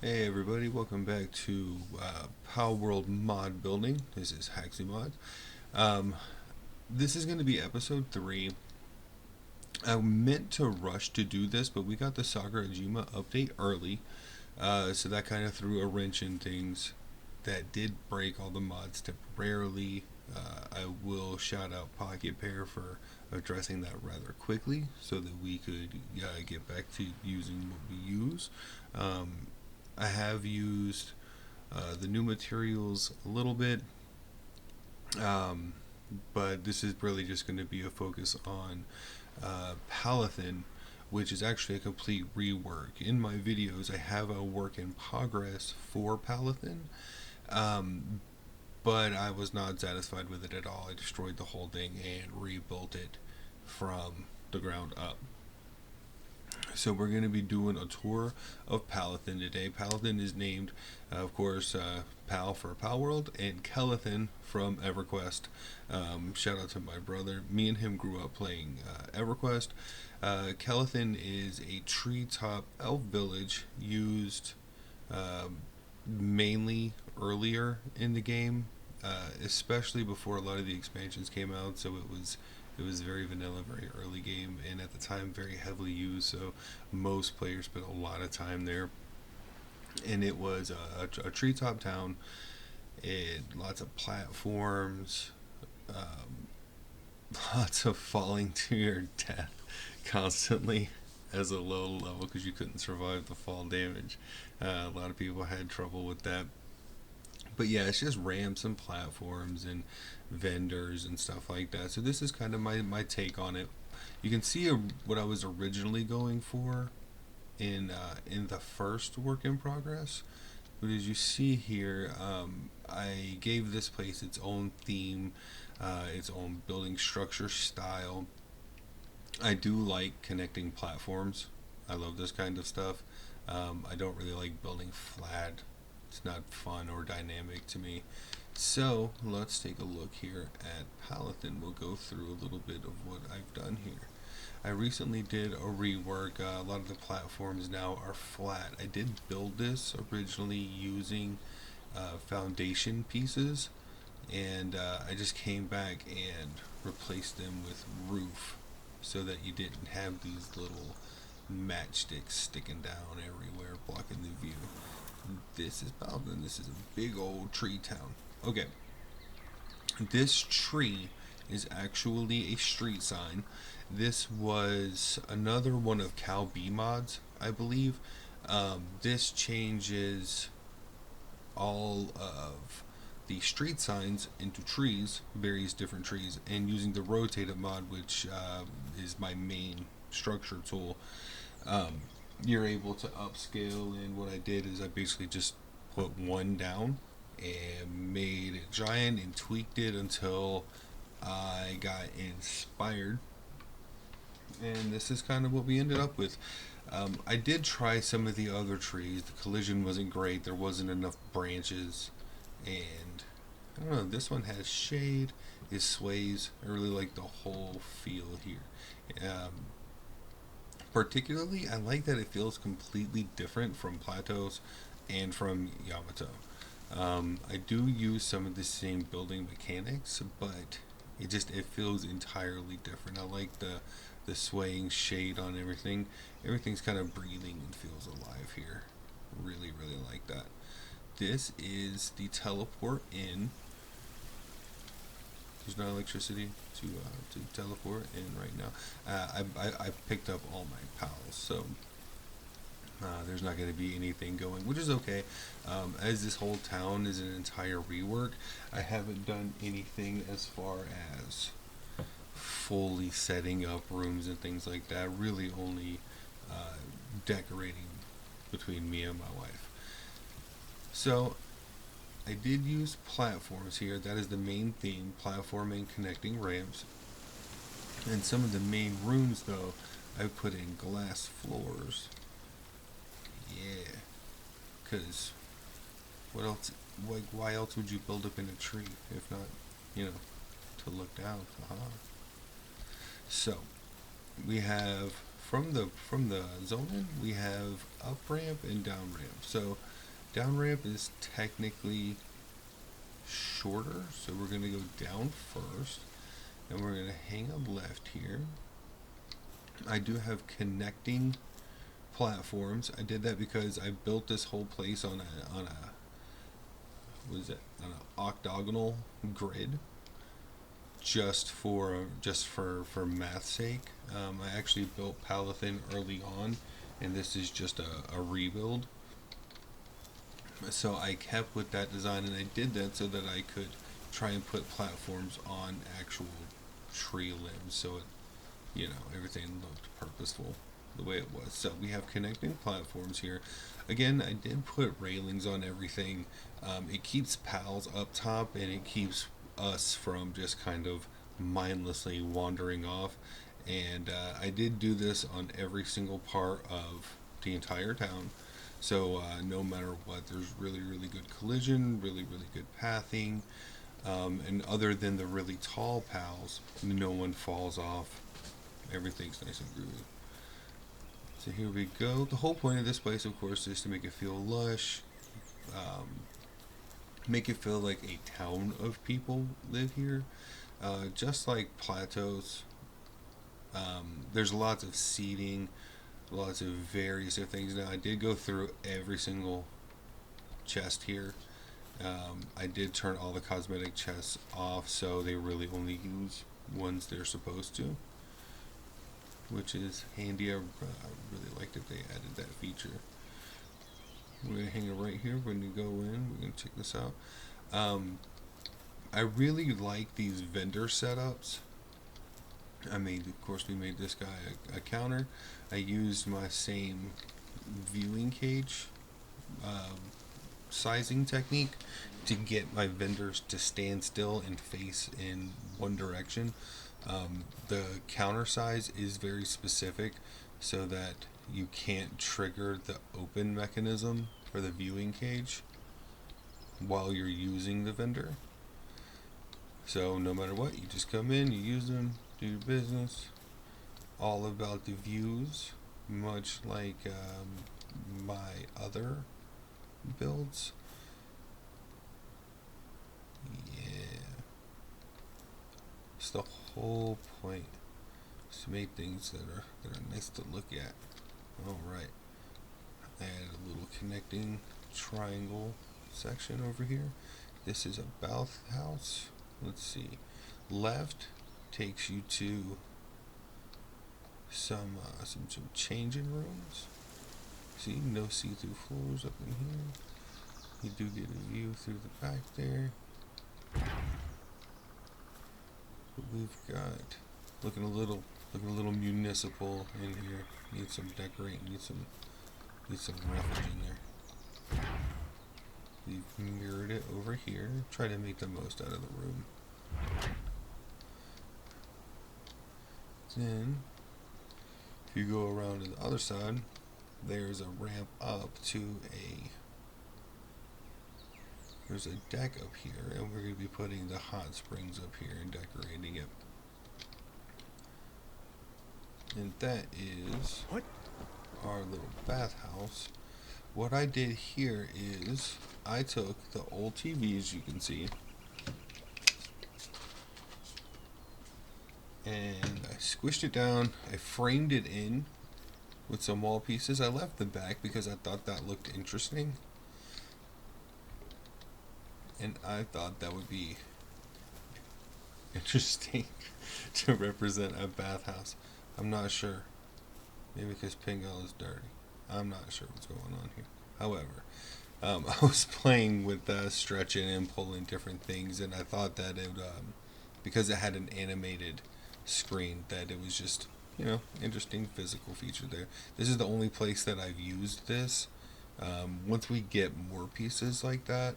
Hey everybody, welcome back to Palworld mod building. This is MoxxyHaven. Um, this is going to be episode 3. I meant to rush to do this, but we got the Sakurajima update early, so that kind of threw a wrench in things. That did break all the mods temporarily. I will shout out Pocket Pair for addressing that rather quickly so that we could get back to using what we use. I have used the new materials a little bit, um, but this is really just going to be a focus on Palethin, which is actually a complete rework. In my videos, I have a work in progress for Palethin, um, but I was not satisfied with it at all. I destroyed the whole thing and rebuilt it from the ground up. So we're going to be doing a tour of Palethin today. Palethin is named, of course, Pal for Palworld, and Kelethin from EverQuest. Shout out to my brother. Me and him grew up playing EverQuest. Kelethin is a treetop elf village used mainly earlier in the game, especially before a lot of the expansions came out. So it was very vanilla, very early game, and at the time very heavily used. So most players spent a lot of time there, and it was a treetop town. It lots of platforms, um, lots of falling to your death constantly as a low level because you couldn't survive the fall damage. A lot of people had trouble with that. But yeah, it's just ramps and platforms and vendors and stuff like that. So this is kind of my take on it. You can see what I was originally going for in the first work in progress. But as you see here, I gave this place its own theme, its own building structure style. I do like connecting platforms. I love this kind of stuff. I don't really like building flat. It's not fun or dynamic to me. So let's take a look here at Palethin. We'll go through a little bit of what I've done here. I recently did a rework. A lot of the platforms now are flat. I did build this originally using foundation pieces, and I just came back and replaced them with roof so that you didn't have these little matchsticks sticking down everywhere blocking the view. This is Paladin. This is a big old tree town. Okay. This tree is actually a street sign. This was another one of CowBGme's, I believe. This changes all of the street signs into trees, various different trees, and using the rotated mod, which is my main structure tool, you're able to upscale. And what I did is I basically just put one down and made it giant and tweaked it until I got inspired, and this is kind of what we ended up with. I did try some of the other trees. The collision wasn't great. There wasn't enough branches, and I don't know. This one has shade. It sways. I really like the whole feel here. Particularly, I like that it feels completely different from Plateaus and from Yamato. I do use some of the same building mechanics, but it feels entirely different. I like the swaying shade on everything. Everything's kind of breathing and feels alive here. Really, really like that. This is the teleport in. There's no electricity to teleport in right now. I picked up all my pals, so there's not going to be anything going, which is okay. As this whole town is an entire rework, I haven't done anything as far as fully setting up rooms and things like that. Really only decorating between me and my wife. So I did use platforms here. That is the main theme, platforming, connecting ramps. And some of the main rooms, though, I put in glass floors. Yeah, because what else? Like, why else would you build up in a tree if not, to look down? So we have from the zone-in, we have up ramp and down ramp. So down ramp is technically shorter, so we're gonna go down first, and we're gonna hang a left here. I do have connecting platforms. I did that because I built this whole place on a what is it, on an octagonal grid, just for math's sake. I actually built Palethin early on, and this is just a rebuild. So I kept with that design, and I did that so that I could try and put platforms on actual tree limbs, so it, you know, everything looked purposeful the way it was. So we have connecting platforms here. Again, I did put railings on everything. It keeps pals up top, and it keeps us from just kind of mindlessly wandering off. And I did do this on every single part of the entire town. So no matter what, there's really good collision, really good pathing, and other than the really tall pals, no one falls off. Everything's nice and groovy. So here we go. The whole point of this place, of course, is to make it feel lush, make it feel like a town of people live here, just like plateaus. There's lots of seating, lots of various things. Now, I did go through every single chest here. I did turn all the cosmetic chests off, so they really only use ones they're supposed to, which is handy. I really liked that they added that feature. We're going to hang it right here. We're going to go in. We're going to check this out. I really like these vendor setups. Of course, we made this guy a counter. I used my same viewing cage sizing technique to get my vendors to stand still and face in one direction. The counter size is very specific so that you can't trigger the open mechanism for the viewing cage while you're using the vendor. So no matter what, you just come in, you use them, do your business. All about the views, much like my other builds. Yeah, it's the whole point, is to make things that are nice to look at. All right, add a little connecting triangle section over here. This is a bathhouse. Let's see, left takes you to some changing rooms. See, no see-through floors up in here. You do get a view through the back there. But we've got looking a little municipal in here. Need some decorating. Need some roughage in there. We've mirrored it over here. Try to make the most out of the room. Then, if you go around to the other side, there's a ramp up to there's a deck up here, and we're going to be putting the hot springs up here and decorating it. And that is our little bathhouse. What I did here is I took the old TV, as you can see, and I squished it down. I framed it in with some wall pieces. I left the back because I thought that looked interesting, and I thought that would be interesting to represent a bathhouse. I'm not sure. Maybe because Pingal is dirty. I'm not sure what's going on here. However, I was playing with stretching and pulling different things, and I thought that it, because it had an animated screen, that it was just, interesting physical feature there. This is the only place that I've used this. Once we get more pieces like that,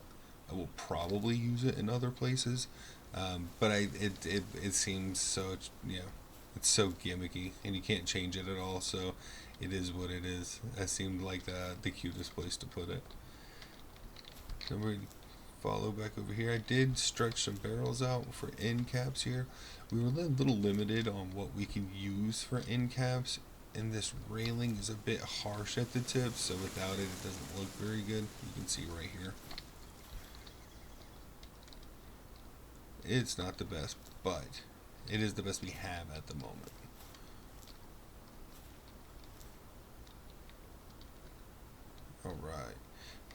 I will probably use it in other places. But it seems so, it's so gimmicky, and you can't change it at all, so it is what it is. That seemed like the cutest place to put it. So we're going to follow back over here. I did stretch some barrels out for end caps here. We were a little limited on what we can use for end caps And this railing is a bit harsh at the tip, so without it, it doesn't look very good. You can see right here. It's not the best, but it is the best we have at the moment. Alright,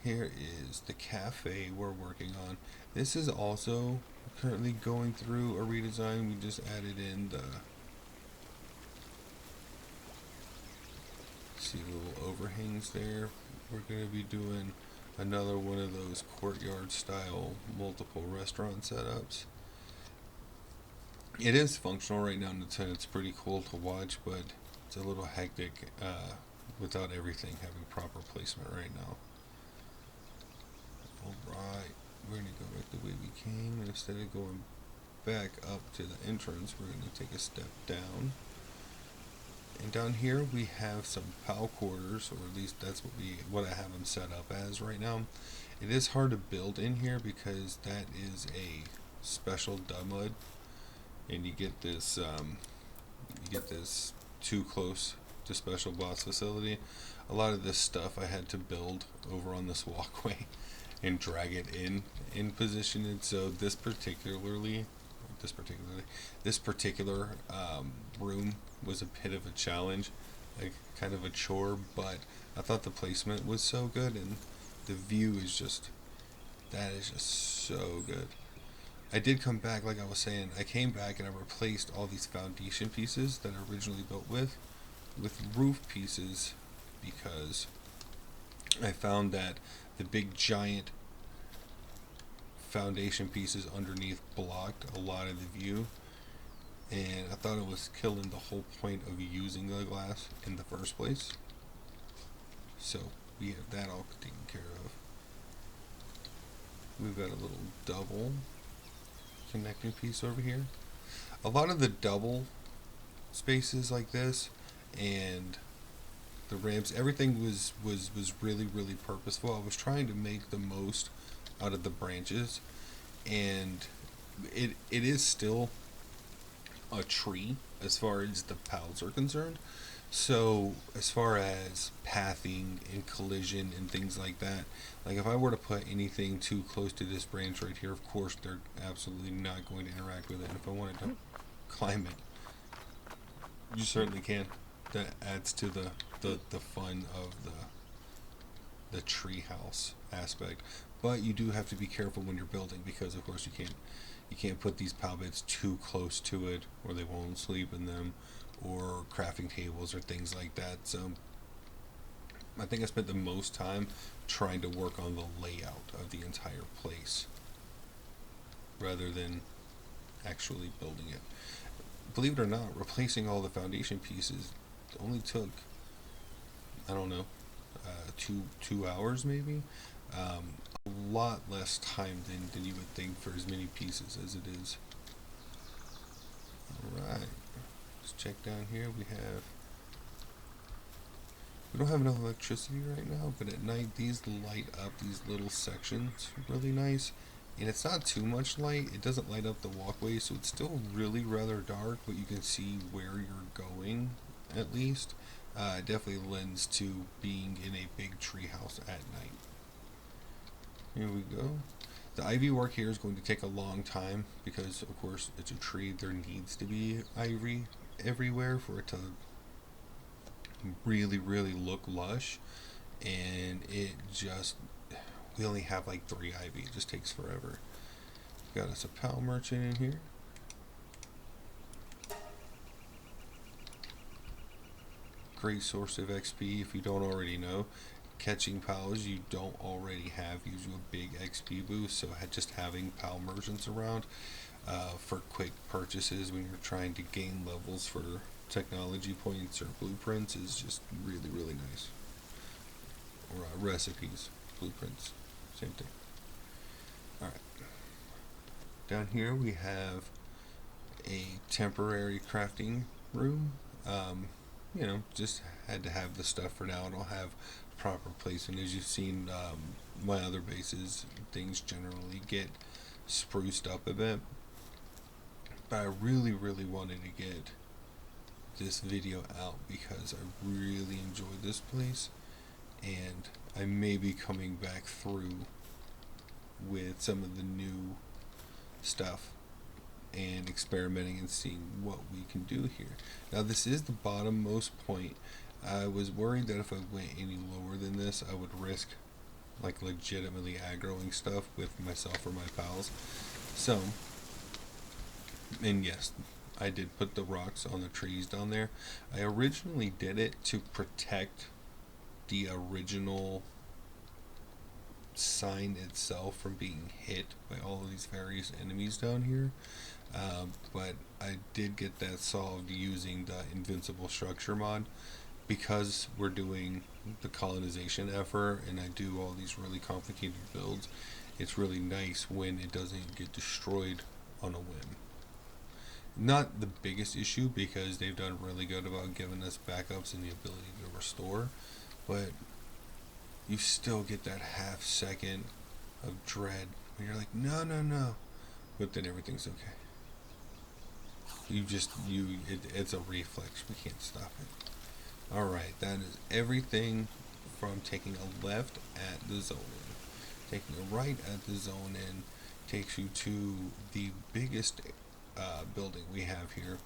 here is the cafe we're working on. This is also currently going through a redesign. We just added in the see little overhangs there. We're going to be doing another one of those courtyard style multiple restaurant setups. It is functional right now, and it's pretty cool to watch, but it's a little hectic without everything having proper placement right now. Alright, we're going to go back the way we came, and instead of going back up to the entrance, we're going to take a step down. And down here we have some PAL quarters, or at least that's what I have them set up as right now. It is hard to build in here because that is a special Dumud, and you get this too close to special boss facility. A lot of this stuff I had to build over on this walkway and drag it in position. And so this particular room was a bit of a challenge, like kind of a chore, but I thought the placement was so good, and the view is just so good. I did come back, like I was saying, I came back and I replaced all these foundation pieces that I originally built with roof pieces, because I found that the big giant foundation pieces underneath blocked a lot of the view, and I thought it was killing the whole point of using the glass in the first place. So we have that all taken care of. We've got a little double connecting piece over here. A lot of the double spaces like this and the ramps, everything was really purposeful. I was trying to make the most out of the branches, and it is still a tree as far as the pals are concerned. So as far as pathing and collision and things like that, like if I were to put anything too close to this branch right here, of course they're absolutely not going to interact with it. And if I wanted to climb it, you certainly can. That adds to the fun of the treehouse aspect. But you do have to be careful when you're building, because of course you can't put these pal bits too close to it, or they won't sleep in them, or crafting tables or things like that. So I think I spent the most time trying to work on the layout of the entire place rather than actually building it. Believe it or not, replacing all the foundation pieces only took, I don't know, 2 hours maybe. A lot less time than you would think for as many pieces as it is. Alright, let's check down here. We don't have enough electricity right now, but at night these light up these little sections really nice. And it's not too much light, it doesn't light up the walkway, so it's still really rather dark, but you can see where you're going at least. It definitely lends to being in a big tree house at night. Here we go. The ivy work here is going to take a long time because, of course, it's a tree. There needs to be ivy everywhere for it to really look lush. And we only have like 3 ivy. It just takes forever. Got us a PAL merchant in here. Great source of XP if you don't already know. Catching pals you don't already have gives you a big XP boost, so just having pal merchants around for quick purchases when you're trying to gain levels for technology points or blueprints is just really nice. Or recipes, blueprints, same thing. Alright, down here we have a temporary crafting room. You know, just had to have the stuff for now. I don't have proper placement. As you've seen, my other bases, things generally get spruced up a bit. But I really wanted to get this video out because I really enjoyed this place, and I may be coming back through with some of the new stuff and experimenting and seeing what we can do here. Now this is the bottommost point. I was worried that if I went any lower than this, I would risk like legitimately aggroing stuff with myself or my pals. So, and yes, I did put the rocks on the trees down there. I originally did it to protect the original sign itself from being hit by all of these various enemies down here, but I did get that solved using the invincible structure mod, because we're doing the colonization effort and I do all these really complicated builds. It's really nice when it doesn't get destroyed on a whim. Not the biggest issue, because they've done really good about giving us backups and the ability to restore, but you still get that half second of dread when you're like, no, no, no, but then everything's okay. It's a reflex. We can't stop it. Alright, that is everything from taking a left at the zone in. Taking a right at the zone in takes you to the biggest building we have here.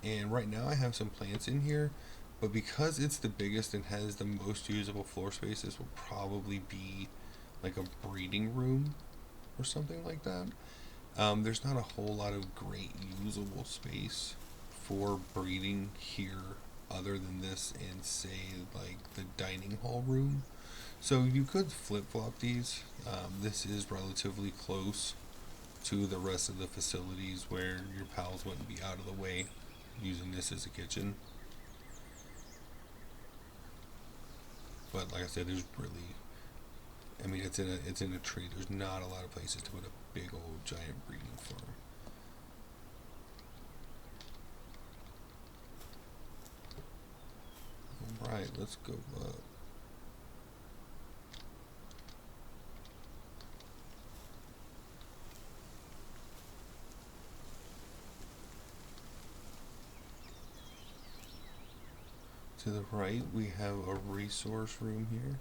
And right now I have some plants in here, but because it's the biggest and has the most usable floor space, this will probably be like a breeding room or something like that. There's not a whole lot of great usable space for breeding here other than this and say like the dining hall room. So you could flip-flop these. This is relatively close to the rest of the facilities where your pals wouldn't be out of the way using this as a kitchen. But like I said, there's really, I mean, it's in a tree. There's not a lot of places to put a big old giant breeding farm. Alright, let's go up. To the right, we have a resource room here.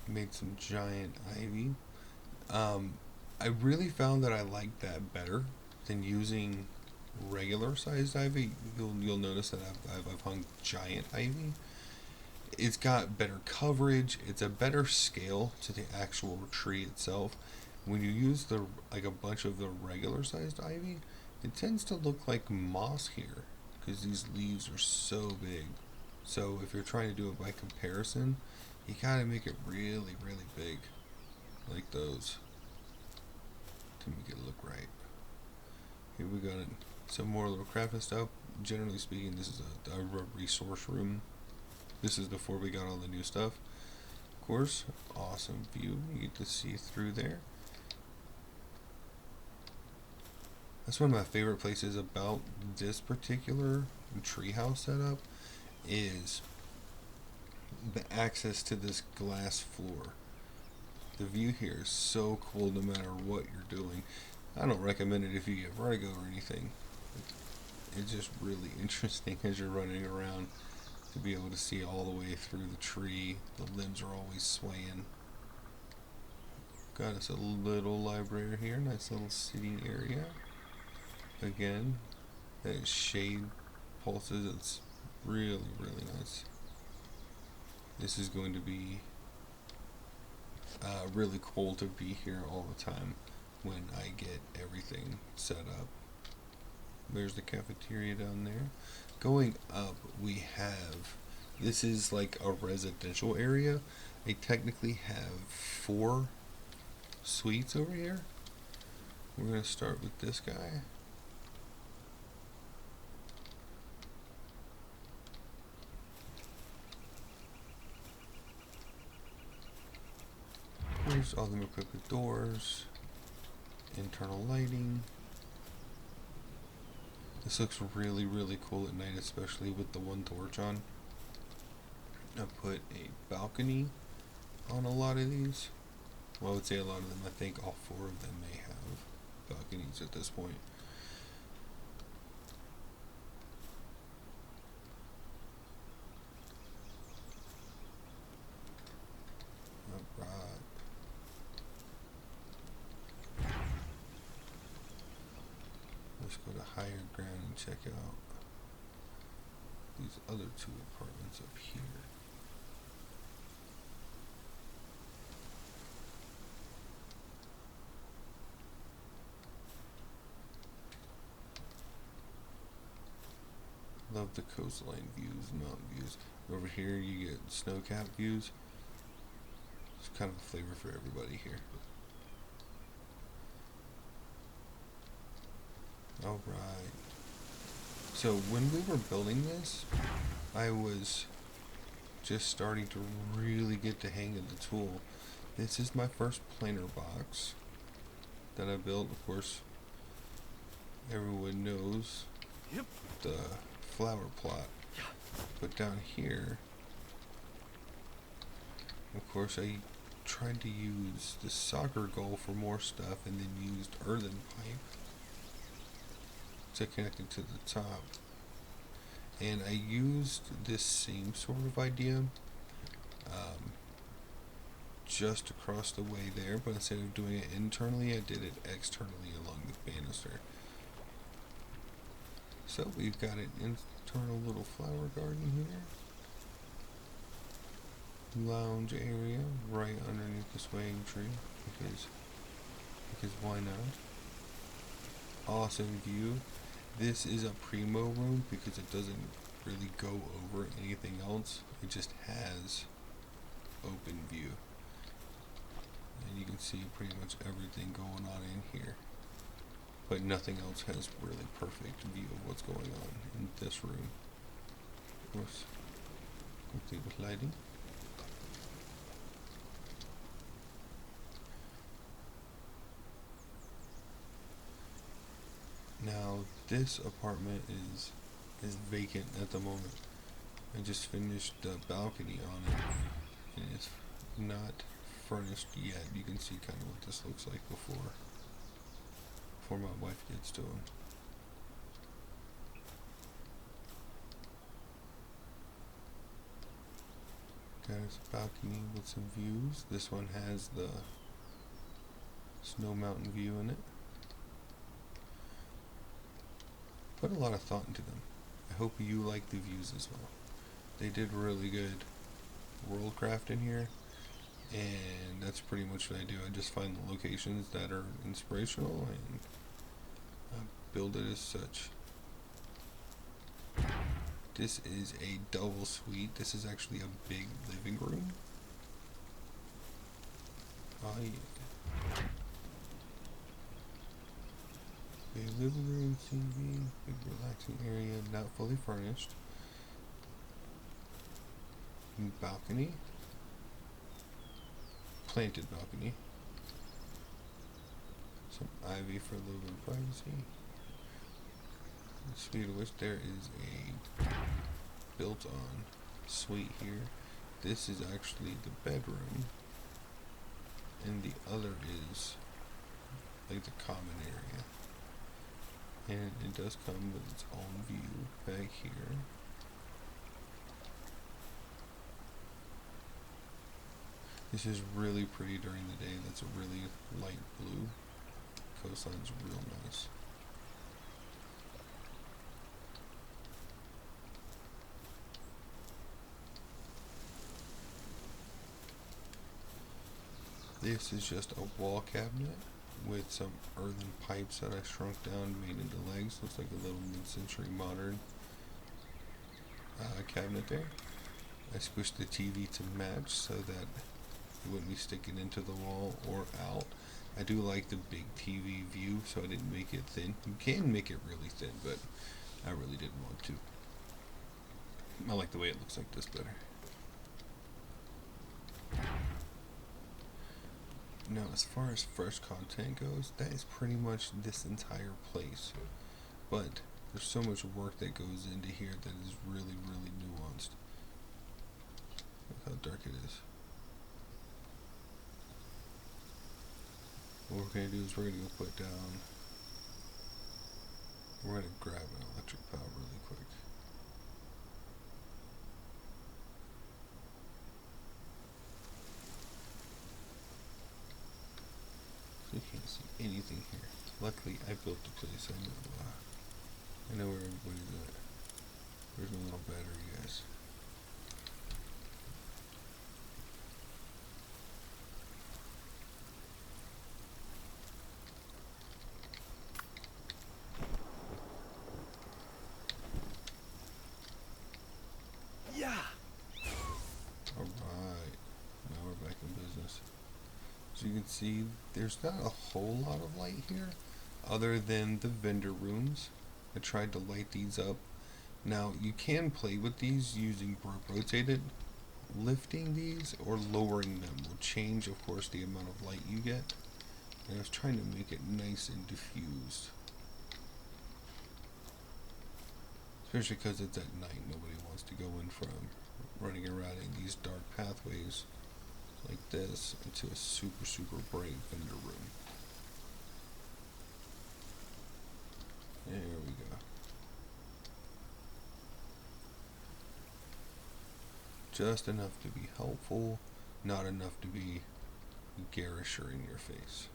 Made some giant ivy. I really found that I like that better than using regular sized ivy. You'll notice that I've hung giant ivy. It's got better coverage. It's a better scale to the actual tree itself. When you use a bunch of the regular sized ivy, it tends to look like moss here because these leaves are so big. So if you're trying to do it by comparison, you gotta make it really, really big, like those, to make it look right. Here we got some more little crafting stuff. Generally speaking, this is a resource room. This is before we got all the new stuff. Of course, awesome view. You get to see through there. That's one of my favorite places about this particular treehouse setup, is the access to this glass floor. The view here is so cool no matter what you're doing. I don't recommend it if you get vertigo or anything. It's just really interesting as you're running around to be able to see all the way through the tree. The limbs are always swaying. Got us a little library here, nice little sitting area. Again, that shade pulses, it's really, really nice. This is going to be really cool to be here all the time when I get everything set up. There's the cafeteria down there. Going up, we have, this is like a residential area. They technically have 4 suites over here. We're going to start with this guy. All of them equipped with doors, internal lighting. This looks really, really cool at night, especially with the one torch on. I put a balcony on a lot of these. Well, I would say a lot of them. I think all 4 of them may have balconies at this point. Let's go to higher ground and check out these other two apartments up here. Love the coastline views, mountain views. Over here you get snow-capped views. It's kind of a flavor for everybody here. Alright. So when we were building this, I was just starting to really get the hang of the tool. This is my first planter box that I built. Of course, everyone knows the flower plot. But down here, of course, I tried to use the soccer goal for more stuff and then used earthen pipe to connect it to the top. And I used this same sort of idea just across the way there, but instead of doing it internally, I did it externally along the banister. So we've got an internal little flower garden here. Lounge area right underneath the swaying tree, because why not? Awesome view. This is a primo room because it doesn't really go over anything else. It just has open view. And you can see pretty much everything going on in here. But nothing else has really perfect view of what's going on in this room. Of course, complete with lighting. Now this apartment is vacant at the moment. I just finished the balcony on it, and it's not furnished yet. You can see kind of what this looks like before my wife gets to them. There's a balcony with some views. This one has the Snow Mountain view in it. Put a lot of thought into them. I hope you like the views as well. They did really good worldcraft in here, and that's pretty much what I do. I just find the locations that are inspirational and build it as such. This is a double suite. This is actually a big living room. Oh yeah. Big living room, TV, big relaxing area, not fully furnished. Balcony. Planted balcony. Some ivy for a little bit of privacy. Speed of which there is a built-on suite here. This is actually the bedroom, and the other is like the common area. And it does come with its own view back here. This is really pretty during the day. That's a really light blue. Coastline's real nice. This is just a wall cabinet with some earthen pipes that I shrunk down, made into legs. Looks like a little mid-century modern cabinet there. I squished the TV to match so that it wouldn't be sticking into the wall or out. I do like the big TV view, so I didn't make it thin. You can make it really thin, but I really didn't want to. I like the way it looks like this better. Now, as far as fresh content goes, that is pretty much this entire place. But there's so much work that goes into here that is really, really nuanced. Look how dark it is. What we're going to do is we're going to go put down, we're going to grab an electric power really quick. You can't see anything here. Luckily, I built the place. I know where everybody's at. Where's my little battery, guys? Yeah. All right. Now we're back in business. As you can see, there's not a whole lot of light here, other than the vendor rooms. I tried to light these up. Now, you can play with these using rotated. Lifting these or lowering them will change, of course, the amount of light you get. And I was trying to make it nice and diffused. Especially because it's at night. Nobody wants to go in from running around in these dark pathways like this into a super, super bright vendor room. There we go. Just enough to be helpful, not enough to be garish or in your face.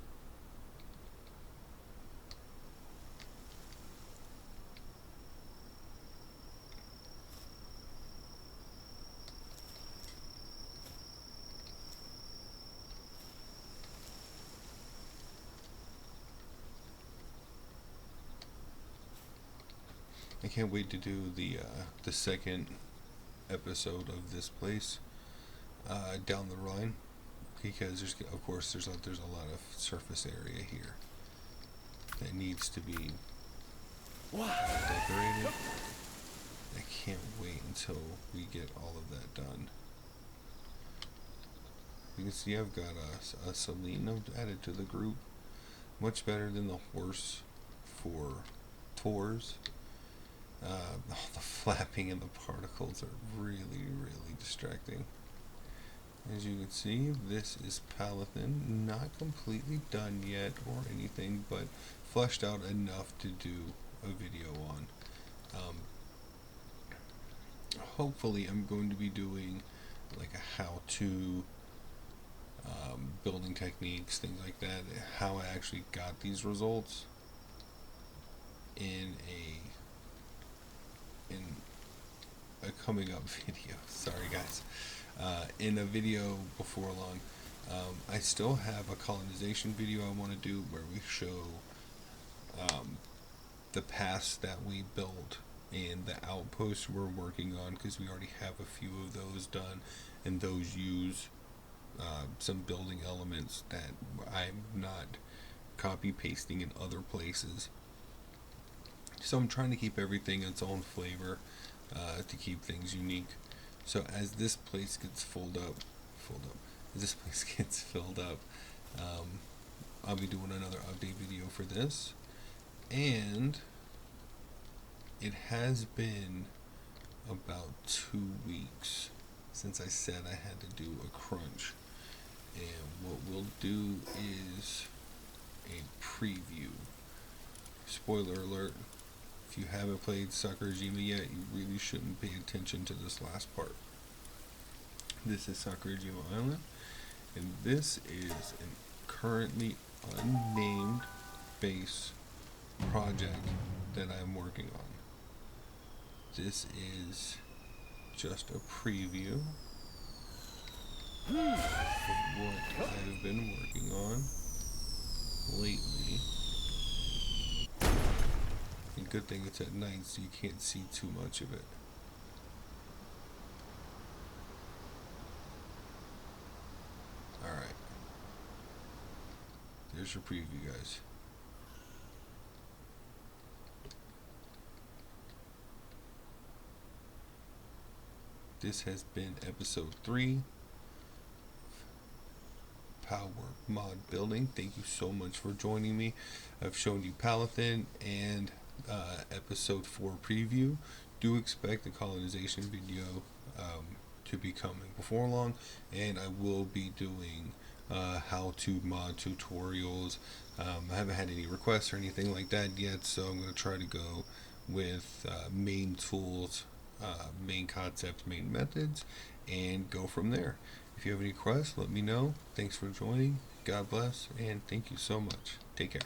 I can't wait to do the second episode of this place down the line, because there's a lot of surface area here that needs to be decorated. I can't wait until we get all of that done. You can see I've got a Celine added to the group, much better than the horse for tours. All the flapping and the particles are really, really distracting. As you can see, this is Palethin, not completely done yet or anything, but fleshed out enough to do a video on. Hopefully I'm going to be doing like a how-to, building techniques, things like that, how I actually got these results in a coming up video. Sorry guys. In a video before long. I still have a colonization video I want to do where we show the pass that we built and the outposts we're working on, because we already have a few of those done, and those use some building elements that I'm not copy pasting in other places. So I'm trying to keep everything its own flavor, to keep things unique. So as this place gets as this place gets filled up, I'll be doing another update video for this. And it has been about 2 weeks since I said I had to do a crunch. And what we'll do is a preview. Spoiler alert. If you haven't played Sakurajima yet, you really shouldn't pay attention to this last part. This is Sakurajima Island, and this is a currently unnamed base project that I'm working on. This is just a preview of what I've been working on lately. And good thing it's at night, so you can't see too much of it. Alright. There's your preview, guys. This has been episode 3. PowerMod building. Thank you so much for joining me. I've shown you Palethin and episode 4 preview. Do expect the colonization video to be coming before long, and I will be doing how to mod tutorials. I haven't had any requests or anything like that yet, so I'm going to try to go with main tools, main concepts, main methods, and go from there. If you have any requests, let me know. Thanks for joining. God bless, and thank you so much. Take care.